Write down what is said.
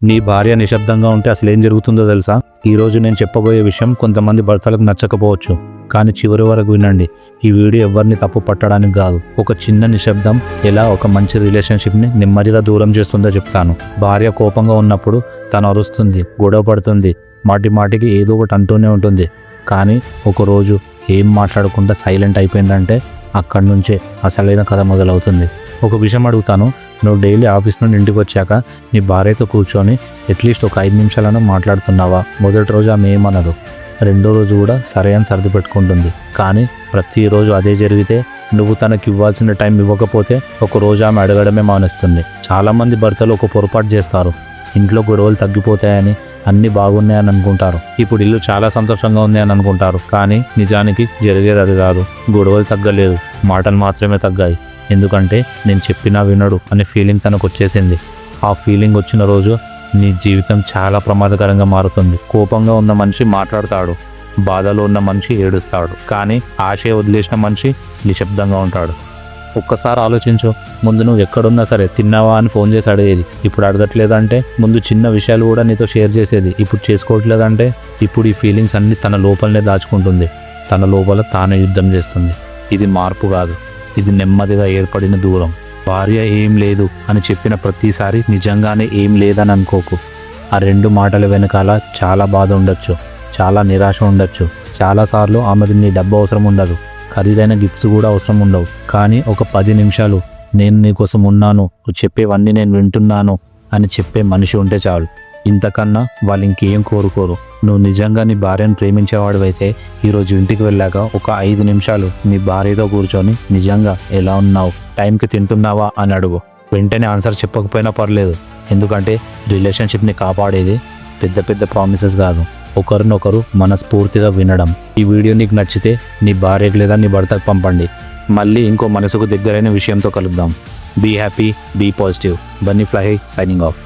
నీ భార్య నిశ్శబ్దంగా ఉంటే అసలు ఏం జరుగుతుందో తెలుసా? ఈరోజు నేను చెప్పబోయే విషయం కొంతమంది భర్తలకు నచ్చకపోవచ్చు, కానీ చివరి వరకు వినండి. ఈ వీడియో ఎవరిని తప్పు పట్టడానికి కాదు. ఒక చిన్న నిశ్శబ్దం ఎలా ఒక మంచి రిలేషన్షిప్ని నెమ్మదిగా దూరం చేస్తుందో చెప్తాను. భార్య కోపంగా ఉన్నప్పుడు తను అరుస్తుంది, గొడవ పడుతుంది, మాటి మాటికి ఏదో ఒకటి అంటూనే ఉంటుంది. కానీ ఒకరోజు ఏం మాట్లాడకుండా సైలెంట్ అయిపోయిందంటే అక్కడి నుంచే అసలైన కథ మొదలవుతుంది. ఒక విషయం అడుగుతాను, నువ్వు డైలీ ఆఫీస్ నుండి ఇంటికి వచ్చాక నీ భార్యతో కూర్చొని అట్లీస్ట్ ఒక 5 నిమిషాలను మాట్లాడుతున్నావా? మొదటి రోజు ఆమె ఏమనదు, రెండో రోజు కూడా సరే అని సర్ది పెట్టుకుంటుంది. కానీ ప్రతిరోజు అదే జరిగితే, నువ్వు తనకి ఇవ్వాల్సిన టైం ఇవ్వకపోతే ఒక రోజు ఆమె అడగడమే మానేస్తుంది. చాలామంది భర్తలు ఒక పొరపాటు చేస్తారు, ఇంట్లో గొడవలు తగ్గిపోతాయని, అన్నీ బాగున్నాయని అనుకుంటారు. ఇప్పుడు ఇల్లు చాలా సంతోషంగా ఉంది అని అనుకుంటారు. కానీ నిజానికి జరిగేది అది కాదు. గొడవలు తగ్గలేదు, మాటలు మాత్రమే తగ్గాయి. ఎందుకంటే నేను చెప్పినా వినడు అనే ఫీలింగ్ తనకు వచ్చేసింది. ఆ ఫీలింగ్ వచ్చిన రోజు నీ జీవితం చాలా ప్రమాదకరంగా మారుతుంది. కోపంగా ఉన్న మనిషి మాట్లాడతాడు, బాధలో ఉన్న మనిషి ఏడుస్తాడు, కానీ ఆశ వదిలేసిన మనిషి నిశ్శబ్దంగా ఉంటాడు. ఒక్కసారి ఆలోచించు. ముందు నువ్వు ఎక్కడున్నా సరే తిన్నావా అని ఫోన్ చేసి అడిగేది, ఇప్పుడు అడగట్లేదంటే. ముందు చిన్న విషయాలు కూడా నీతో షేర్ చేసేది, ఇప్పుడు చేసుకోవట్లేదంటే. ఇప్పుడు ఈ ఫీలింగ్స్ అన్నీ తన లోపలనే దాచుకుంటుంది, తన లోపల తానే యుద్ధం చేస్తుంది. ఇది మార్పు కాదు, ఇది నెమ్మదిగా ఏర్పడిన దూరం. భార్య ఏం లేదు అని చెప్పిన ప్రతిసారి నిజంగానే ఏం లేదని అనుకోకు. ఆ 2 మాటల వెనకాల చాలా బాధ ఉండొచ్చు, చాలా నిరాశ ఉండొచ్చు. చాలాసార్లు ఆమెకు నీ డబ్బు అవసరం ఉండదు, ఖరీదైన గిఫ్ట్స్ కూడా అవసరం ఉండవు. కానీ ఒక 10 నిమిషాలు నేను నీకోసం ఉన్నాను, నువ్వు చెప్పేవన్నీ నేను వింటున్నాను అని చెప్పే మనిషి ఉంటే చాలు. ఇంతకన్నా వాళ్ళు ఇంకేం కోరుకోరు. నువ్వు నిజంగా నీ భార్యను ప్రేమించేవాడివైతే ఈరోజు ఇంటికి వెళ్ళాక ఒక 5 నిమిషాలు నీ భార్యతో కూర్చొని నిజంగా ఎలా ఉన్నావు, టైంకి తింటున్నావా అని అడుగు. వెంటనే ఆన్సర్ చెప్పకపోయినా పర్లేదు, ఎందుకంటే రిలేషన్షిప్ని కాపాడేది పెద్ద పెద్ద ప్రామిసెస్ కాదు, ఒకరినొకరు మనస్ఫూర్తిగా వినడం. ఈ వీడియో నీకు నచ్చితే నీ భార్యకు లేదా నీ భర్తకు పంపండి. మళ్ళీ ఇంకో మనసుకు దగ్గరైన విషయంతో కలుద్దాం. Be happy, be positive. Bunny fly signing of.